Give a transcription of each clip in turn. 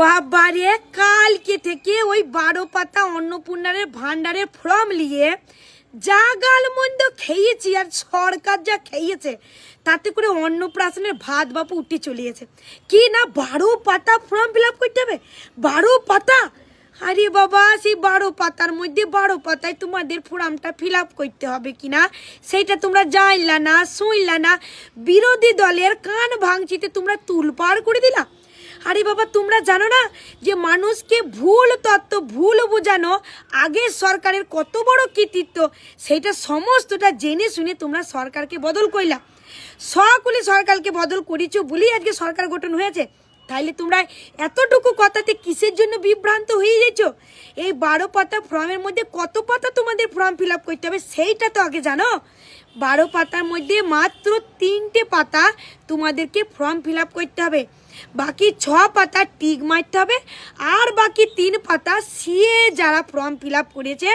বাবারে কালকে থেকে ওই 12 পাতা অন্নপূর্ণারের ভান্ডারের ফর্ম নিয়ে যা গালমন্দ খেয়েছি আর সরকার যা খেয়েছে তাতে করে অন্নপ্রাশনের ভাত বাপু উঠে চলে গেছে কি না 12 পাতা ফর্ম ফিল আপ করতে হবে 12 পাতা। আরে বাবা সেই 12 পাতার মধ্যে 12 পাতায় তোমাদের ফর্মটা ফিল আপ করতে হবে কিনা সেইটা তোমরা জানলা না শুনলা না, বিরোধী দলের কান ভাঙচিতে তোমরা তুলপাড় করে দিলা। আরে বাবা তোমরা জানো না যে মানুষকে ভুল তত্ত্ব ভুল বোঝানো আগে সরকারের কত বড় কৃতিত্ব, সেইটা সমস্তটা জেনে শুনে তোমরা সরকারকে বদল কইলা। সকলে সরকারকে বদল করেছো বলেই আজকে সরকার গঠন হয়েছে। তাইলে তোমরা এতটুকু কথাতে কিসের জন্য বিভ্রান্ত হয়ে যাচ্ছ? এই 12 পাতা ফর্মের মধ্যে কত পাতা তোমাদের ফর্ম ফিল আপ করতে হবে সেইটা তো আগে জানো। 12 পাতার মধ্যে মাত্র 3টে পাতা তোমাদেরকে ফর্ম ফিল আপ করতে হবে, বাকি 6 পাতা টিক মারতে হবে, আর বাকি 3 পাতা সিএ যারা ফর্ম ফিল আপ করেছে,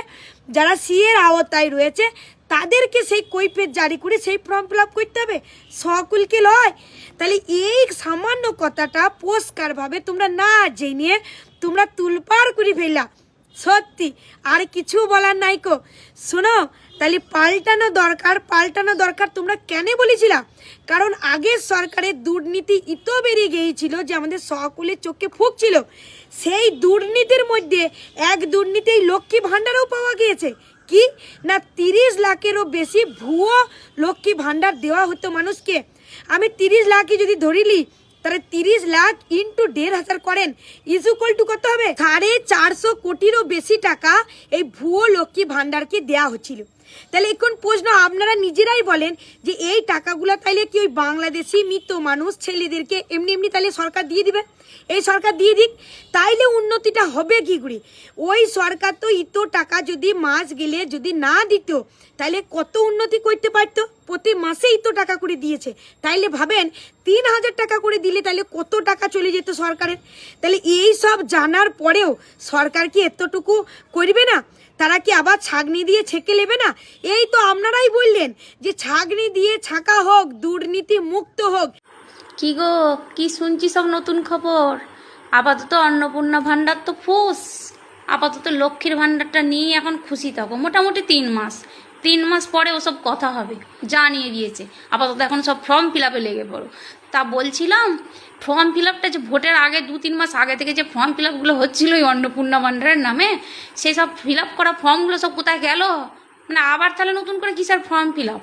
যারা সিএর আওতায় রয়েছে তাদেরকে সেই কৈফিয়ত জারি করে সেই ফর্ম ফিল আপ করতে হবে, সকলকে লয়। তাহলে এই সামান্য কথাটা পরিষ্কারভাবে তোমরা না জেনে তোমরা তুলপাড় করে ফেললা। সত্যি আর কিছু বলার নাই কো। শোনো তাহলে পাল্টানো দরকার তোমরা কেন বলেছিলা? কারণ আগের সরকারের দুর্নীতি এত বেড়ে গিয়েছিল যে আমাদের সকলের চোখে ফুঁকছিল। সেই দুর্নীতির মধ্যে এক দুর্নীতি লক্ষ্মী ভাণ্ডারও পাওয়া গিয়েছে কি না 30 লাখেরও বেশি ভুয়ো লক্ষ্মী ভাণ্ডার দেওয়া হতো মানুষকে। আমি 30 লাখই যদি ধরিলি তাহলে 30 লাখ ইন্টু 1,500 করেন ইজুকাল টু কত হবে? 450 কোটিরও বেশি টাকা এই ভুয়ো লক্ষ্মী ভাণ্ডারকে দেওয়া হচ্ছিল। তাহলে এখন প্রশ্ন আপনারা নিজেরাই বলেন যে এই টাকাগুলো তাইলে কি ওই বাংলাদেশি মৃত মানুষ ছেলেদেরকে এমনি এমনি তাইলে সরকার দিয়ে দিবে? এই সরকার দিয়ে দিক, তাইলে উন্নতিটা হবে কি করে? ওই সরকার তো ইতো টাকা যদি মাস গেলে যদি না দিত তাইলে কত উন্নতি করতে পারতো। প্রতি মাসে ইতো টাকা করে দিয়েছে, তাইলে ভাবেন 3,000 টাকা করে দিলে তাইলে কত টাকা চলে যেত সরকারের। তাহলে এই সব জানার পরেও সরকার কি এতটুকু করবে না? তারা কি আবার ছাগনি দিয়ে ছেঁকে নেবে না? এই তো আপনারাই বললেন যে ছাগনি দিয়ে ছাকা হোক, দুর্নীতি মুক্ত হোক। কি গো, কি শুনছি সব নতুন খবর? আপাতত অন্নপূর্ণা ভাণ্ডার তো ফুস, আপাতত লক্ষ্মীর ভাণ্ডারটা নিয়ে এখন খুশি থাকো। মোটামুটি 3 মাস পরে ওসব কথা হবে জানিয়ে দিয়েছে। আপাতত এখন সব ফর্ম ফিল আপে লেগে পড়ো। তা বলছিলাম ফর্ম ফিল আপটা যে ভোটের আগে 2-3 মাস আগে থেকে যে ফর্ম ফিল আপগুলো হচ্ছিল ওই অন্নপূর্ণা ভাণ্ডারের নামে, সেই সব ফিল আপ করা ফর্মগুলো সব কোথায় গেল? মানে আবার তাহলে নতুন করে কিসের ফর্ম ফিল আপ?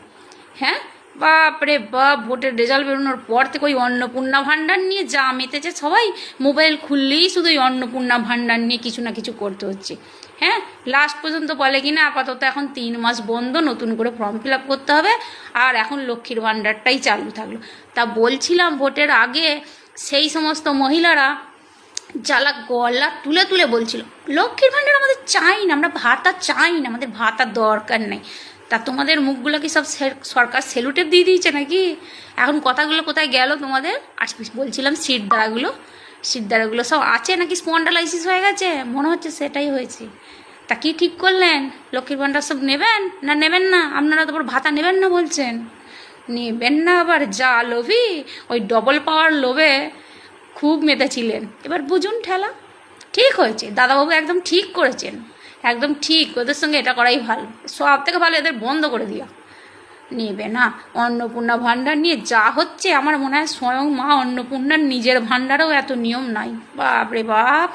হ্যাঁ বাপরে বাপ, ভোটের রেজাল্ট বেরোনোর পর থেকে ওই অন্নপূর্ণা ভাণ্ডার নিয়ে যা মেতেছে সবাই। মোবাইল খুললেই শুধু ওই অন্নপূর্ণা ভাণ্ডার নিয়ে কিছু না কিছু করতে হচ্ছে। হ্যাঁ লাস্ট পর্যন্ত বলে কিনা আপাতত এখন 3 মাস বন্ধ, নতুন করে ফর্ম ফিল আপ করতে হবে, আর এখন লক্ষ্মীর ভাণ্ডারটাই চালু থাকলো। তা বলছিলাম ভোটের আগে সেই সমস্ত মহিলারা যারা গলা তুলে তুলে বলছিল লক্ষ্মীর ভাণ্ডার আমাদের চাই না, আমরা ভাতা চাই না, আমাদের ভাতার দরকার নেই, তা তোমাদের মুখগুলো কি সব সরকার সেলুটেপ দিয়ে দিয়েছে নাকি? এখন কথাগুলো কোথায় গেল তোমাদের? আর বলছিলাম সিদ্ধারাগুলো সব আছে নাকি স্পন্ডালাইসিস হয়ে গেছে? মনে হচ্ছে সেটাই হয়েছে। তা কি ঠিক করলেন? লক্ষ্মীর ভাণ্ডার সব নেবেন না নেবেন না? আপনারা তো ভাতা নেবেন না বলছেন। নেবেন না আবার যা লোভী, ওই ডবল পাওয়ার লোভে খুব মেতেছিলেন, এবার বুঝুন ঠেলা। ঠিক হয়েছে দাদাবাবু, একদম ঠিক করেছেন, একদম ঠিক। ওদের সঙ্গে এটা করাই ভালো, সব থেকে ভালো এদের বন্ধ করে দিয়া। নেবে না অন্নপূর্ণা ভাণ্ডার নিয়ে যা হচ্ছে, আমার মনে হয় স্বয়ং মা অন্নপূর্ণার নিজের ভাণ্ডারেও এত নিয়ম নাই। বাপরে বাপ।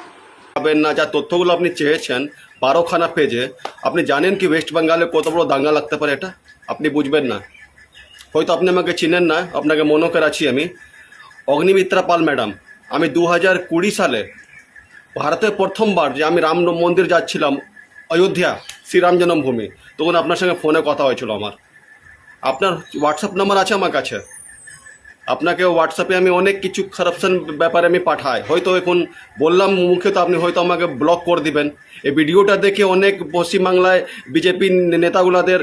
পাবেন না যা তথ্যগুলো আপনি চেয়েছেন 12খানা পেজে। আপনি জানেন কি ওয়েস্ট বেঙ্গলে কত বড় দাঙ্গা লাগতে পারে? এটা আপনি বুঝবেন না, হয়তো আপনি আমাকে চিনেন না, আপনাকে মনে করে আছি আমি অগ্নিমিত্রা পাল ম্যাডাম। আমি 2020 সালে ভারতের প্রথমবার যে আমি রাম মন্দির যাচ্ছিলাম অযোধ্যা, শ্রীরাম জন্মভূমি, তখন আপনার সঙ্গে ফোনে কথা হয়েছিল আমার। আপনার হোয়াটসঅ্যাপ নাম্বার আছে আমার কাছে, আপনাকে হোয়াটসঅ্যাপে আমি অনেক কিছু কারাপশন ব্যাপারে আমি পাঠাই। হয়তো এখন বললাম মুখে, তো আপনি হয়তো আমাকে ব্লক করে দিবেন। এই ভিডিওটা দেখে অনেক পশ্চিমবাংলায় বিজেপি নেতাগুলাদের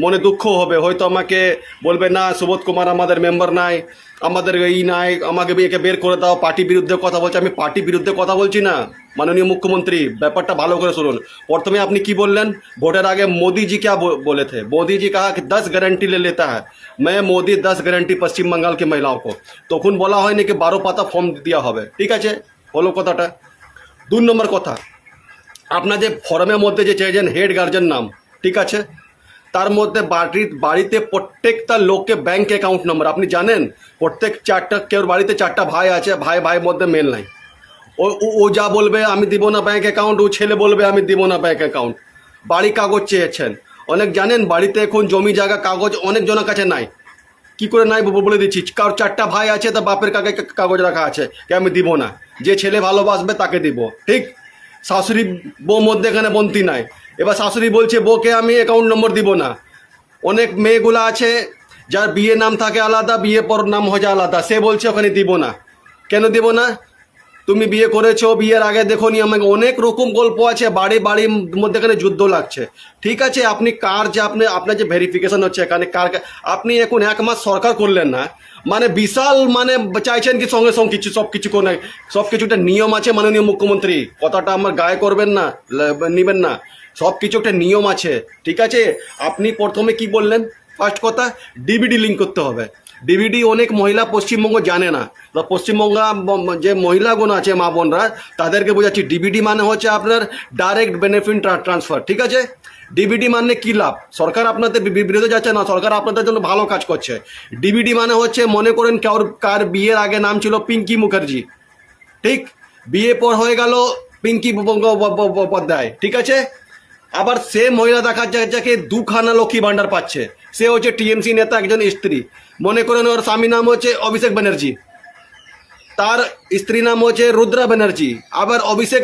মনে দুঃখ হবে, হয়তো আমাকে বলবে না সুবোধ কুমার আমাদের মেম্বার নাই, আমাদের এই নাই, আমাকে একে বের করে দাও, পার্টি বিরুদ্ধে কথা বলছে। আমি পার্টি বিরুদ্ধে কথা বলছি না মাননীয় মুখ্যমন্ত্রী, ব্যাপারটা ভালো করে শুনুন। প্রথমে আপনি কি বললেন ভোটের আগে? मोदी जी क्या बोले थे? मोदी जी कहा कि 10 गारंटी ले लेता है, मैं मोदी 10 गारंटी पश्चिम बंगाल की महिलाओं को। তখন বলা হয়নি কি 12 পাতা ফর্ম দেওয়া হবে, ঠিক আছে? হলো কথাটা। 2 নম্বর কথা, আপনার যে ফর্মের মধ্যে যে চেয়েছেন হেড গার্জেন নাম, ঠিক আছে, তার মধ্যে বাড়িতে প্রত্যেকটা লোককে ব্যাংক অ্যাকাউন্ট নম্বর, আপনি জানেন প্রত্যেক কেউ বাড়িতে 4টা ভাই আছে, ভাইয়ের মধ্যে মেল নাই। ও যা বলবে আমি দিব না ব্যাংক অ্যাকাউন্ট, ও ছেলে বলবে আমি দিব না ব্যাংক অ্যাকাউন্ট। বাড়ি কাগজ চেয়েছেন, অনেক জানেন বাড়িতে এখন জমি জায়গা কাগজ অনেকজনের কাছে নাই। কি করে নাই বলে দিচ্ছি, কারোর 4টা ভাই আছে, তা বাপের কাগজ রাখা আছে যে আমি দিব না, যে ছেলে ভালোবাসবে তাকে দিব, ঠিক। শাশুড়ি বউ মধ্যে এখানে বন্তি নাই, এবার শাশুড়ি বলছে বউকে আমি অ্যাকাউন্ট নম্বর দিব না। অনেক মেয়েগুলো আছে যার বিয়ে নাম থাকে আলাদা, বিয়ে পর নাম হয়ে যায় আলাদা, সে বলছে ওখানে দিব না। কেন দিব না? তুমি বিয়ে করেছো, বিয়ের আগে দেখো নি আমাকে, অনেক রকম গল্প আছে, বাড়ির মধ্যে এখানে যুদ্ধ লাগছে। ঠিক আছে, আপনি কার যে আপনার যে ভেরিফিকেশন হচ্ছে এখানে আপনি এখন 1 মাস সরকার করলেন না, মানে বিশাল মানে চাইছেন কি সঙ্গে সঙ্গে সব কিছু করে, সব কিছু একটা নিয়ম আছে মাননীয় মুখ্যমন্ত্রী, কথাটা আমার গায়ে করবেন না, নিবেন না, সব কিছু একটা নিয়ম আছে, ঠিক আছে। আপনি প্রথমে কি বললেন, ফার্স্ট কথা ডিবিডি লিঙ্ক করতে হবে। ডিবিডি অনেক মহিলা পশ্চিমবঙ্গ জানে না, পশ্চিমবঙ্গ যে মহিলাগুলো আছে মা বোনরা তাদেরকে বোঝাচ্ছি, ডিবিডি মানে হচ্ছে আপনার ডাইরেক্ট বেনিফিট ট্রান্সফার, ঠিক আছে। ডিবিডি মানে কি লাভ, সরকার আপনাদের বিরুদ্ধে যাচ্ছে না, সরকার আপনাদের জন্য ভালো কাজ করছে। ডিবিডি মানে হচ্ছে, মনে করেন কার বিয়ের আগে নাম ছিল পিঙ্কি মুখার্জি, ঠিক, বিয়ে পর হয়ে গেল পিঙ্কি বন্দ্যোপাধ্যায়, ঠিক আছে। আবার সে মহিলা দেখা যায় যাকে 2খানা লক্ষ্মী ভান্ডার পাচ্ছে, সে হচ্ছে টিএমসি নেতা একজন স্ত্রী, মনে করেন ওর স্বামী নাম হচ্ছে অভিষেক ব্যানার্জি, তার স্ত্রী নাম হচ্ছে রুদ্রা ব্যানার্জি। আবার অভিষেক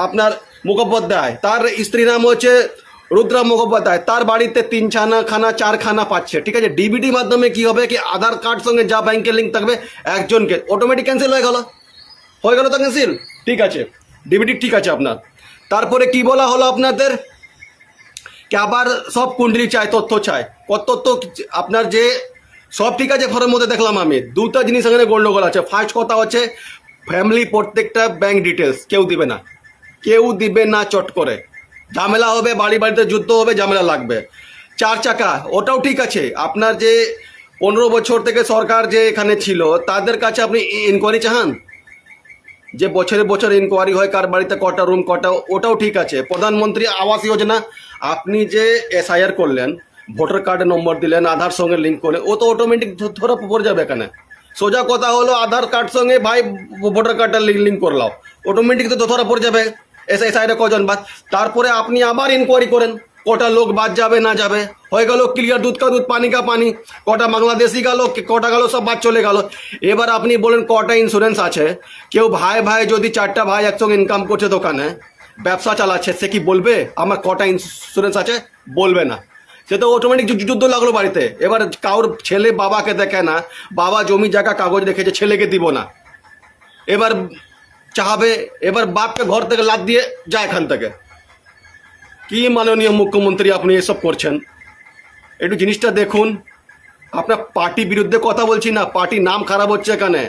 আপনার মুখোপাধ্যায়, তার স্ত্রী নাম হচ্ছে রুদ্রা মুখোপাধ্যায়, তার বাড়িতে 3খানা 4খানা পাচ্ছে, ঠিক আছে। ডিবিডি মাধ্যমে কি হবে কি, আধার কার্ড সঙ্গে যা ব্যাংকের লিঙ্ক থাকবে একজনকে অটোমেটিক ক্যান্সেল হয়ে গেল তো ক্যান্সেল, ঠিক আছে, ডিবিডি ঠিক আছে আপনার। তারপরে কি বলা হলো আপনাদের, কি আবার সব কুণ্ডলি চাই, তথ্য চাই, তথ্য আপনার যে সব ঠিক আছে, ফর্মের মধ্যে দেখলাম আমি 2টা জিনিস এখানে গন্ডগোল আছে। ফার্স্ট কথা হচ্ছে ফ্যামিলি প্রত্যেকটা ব্যাংক ডিটেলস কেউ দিবে না, চট করে ঝামেলা হবে, বাড়িতে যুদ্ধ হবে, ঝামেলা লাগবে। 4 চাকা ওটাও ঠিক আছে, আপনার যে 15 বছর থেকে সরকার যে এখানে ছিল তাদের কাছে আপনি ইনকোয়ারি চান, যে বছরে ইনকোয়ারি হয় কার বাড়িতে কটা রুম কটা, ওটাও ঠিক আছে। প্রধানমন্ত্রী আবাস যোজনা আপনি যে SIR করলেন, ভোটার কার্ডে নম্বর দিলেন, আধার সঙ্গে লিঙ্ক করলেন, ও তো অটোমেটিক ধরা পড়ে যাবে এখানে। সোজা কথা হলো আধার কার্ড সঙ্গে ভাই ভোটার কার্ডটা লিঙ্ক করলাম, অটোমেটিক তো ধরা পড়ে যাবে SIR কজন বাদ। তারপরে আপনি আবার ইনকোয়ারি করেন কটা লোক বাদ যাবে না যাবে, হয়ে গেল ক্লিয়ার, দুধ কা দুধ পানি কা পানি, কটা বাংলাদেশি গেল, কটা গেল, সব বাদ চলে গেল। এবার আপনি বলেন কটা ইন্স্যুরেন্স আছে, কেউ ভাই যদি 4টা ভাই একসঙ্গে ইনকাম করছে, দোকানে ব্যবসা চালাচ্ছে, সে কি বলবে আমার কটা ইন্স্যুরেন্স আছে? বলবে না, সে তো অটোমেটিক যুদ্ধ লাগলো বাড়িতে। এবার কারোর ছেলে বাবাকে দেখে না, বাবা জমি জায়গা কাগজ রেখেছে, ছেলেকে দিব না, এবার চাহাবে, এবার বাপকে ঘর থেকে লাদ দিয়ে যায় এখান থেকে। কি মাননীয় মুখ্যমন্ত্রী আপনি এসব করছেন, একটু জিনিসটা দেখুন। আপনার পার্টি বিরুদ্ধে কথা বলছি না, পার্টির নাম খারাপ হচ্ছে এখানে।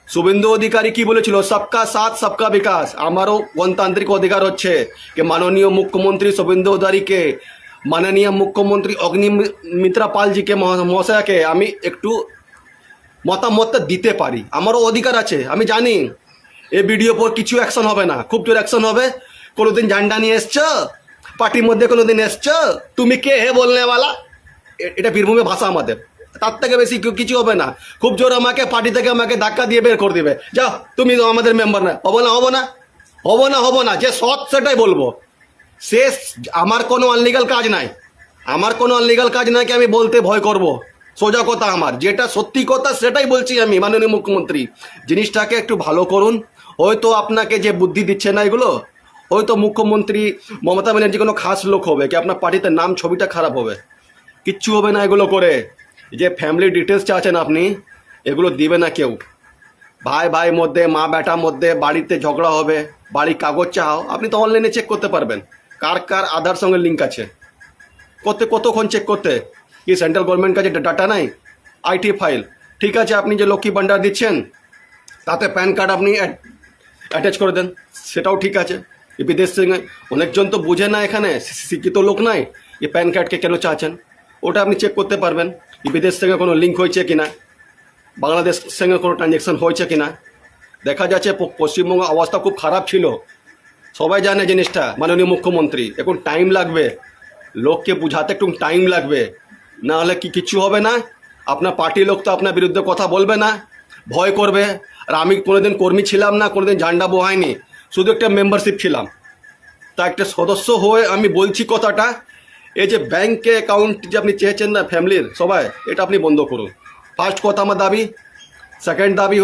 শুভেন্দু অধিকারী কি বলেছিল, সবকা সাথ সবকা বিকাশ। আমারও গণতান্ত্রিক অধিকার হচ্ছে যে মাননীয় মুখ্যমন্ত্রী শুভেন্দু অধিকারীকে, মাননীয় মুখ্যমন্ত্রী অগ্নিমিত্রা পালজিকে মহাশয়াকে আমি একটু মতামত দিতে পারি, আমারও অধিকার আছে। আমি জানি এই ভিডিও পর কিছু অ্যাকশন হবে না, খুব জোর অ্যাকশন হবে। কোনোদিন ঝান্ডা নিয়ে এসছো পার্টির মধ্যে, কোনোদিন এসছো তুমি কে হে বলনেওয়ালা, এটা বীরভূমে ভাষা আমাদের, তার থেকে বেশি কিছু হবে না। খুব জোর আমাকে পার্টি থেকে আমাকে ধাক্কা দিয়ে বের করে দেবে, যাও তুমি তো আমাদের মেম্বার না। হবো না, যে সৎ সেটাই বলবো। শেষ, আমার কোনো আনলিগাল কাজ নাই, কি আমি বলতে ভয় করব। সোজা কথা, আমার যেটা সত্যি কথা সেটাই বলছি আমি। মাননীয় মুখ্যমন্ত্রী জিনিসটাকে একটু ভালো করুন। হয়তো আপনাকে যে বুদ্ধি দিচ্ছে না এগুলো, হয়তো মুখ্যমন্ত্রী মমতা ব্যানার্জি কোনো খাস লোক হবে কি আপনার পার্টিতে নাম ছবিটা খারাপ হবে, কিচ্ছু হবে না এগুলো করে। যে ফ্যামিলি ডিটেলস চাচ্ছেন আপনি, এগুলো দিবে না কেউ। ভাই মধ্যে, মা বেটার মধ্যে বাড়িতে ঝগড়া হবে, বাড়ির কাগজ চাও, আপনি তো অনলাইনে চেক করতে পারবেন কার আধার সঙ্গে লিঙ্ক আছে, কতক্ষণ চেক করতে। কি সেন্ট্রাল গভর্নমেন্ট কাছে ডাটা নাই, IT ফাইল, ঠিক আছে। আপনি যে লক্ষ্মী ভান্ডার দিচ্ছেন তাতে প্যান কার্ড আপনি অ্যাটাচ করে দেন, সেটাও ঠিক আছে। বিদেশ থেকে অনেকজন তো বুঝে না, এখানে শিক্ষিত লোক নাই, এই প্যান কার্ডকে কেন চাচ্ছেন, ওটা আপনি চেক করতে পারবেন। বিদেশ থেকে কোনো লিঙ্ক হয়েছে কিনা, বাংলাদেশ সঙ্গে কোনো ট্রানজ্যাকশন হয়েছে কিনা, দেখা যাচ্ছে পশ্চিমবঙ্গ অবস্থা খুব খারাপ ছিল, সবাই জানে জিনিসটা। মাননীয় মুখ্যমন্ত্রী, এখন টাইম লাগবে, লোককে বুঝাতে একটু টাইম লাগবে, না হলে কিছু হবে না। আপনার পার্টির লোক তো আপনার বিরুদ্ধে কথা বলবে না, ভয় করবে। আর আমি কোনোদিন কর্মী ছিলাম না, কোনোদিন ঝান্ডা বহাইনি, শুধু একটা মেম্বারশিপ ছিলাম। তা একটা সদস্য হয়ে আমি বলছি কথাটা, এই যে ব্যাংকে অ্যাকাউন্ট যে আপনি চেয়েছেন না ফ্যামিলির সবাই, এটা আপনি বন্ধ করুন। ফার্স্ট কথা আমার দাবি। সেকেন্ড দাবি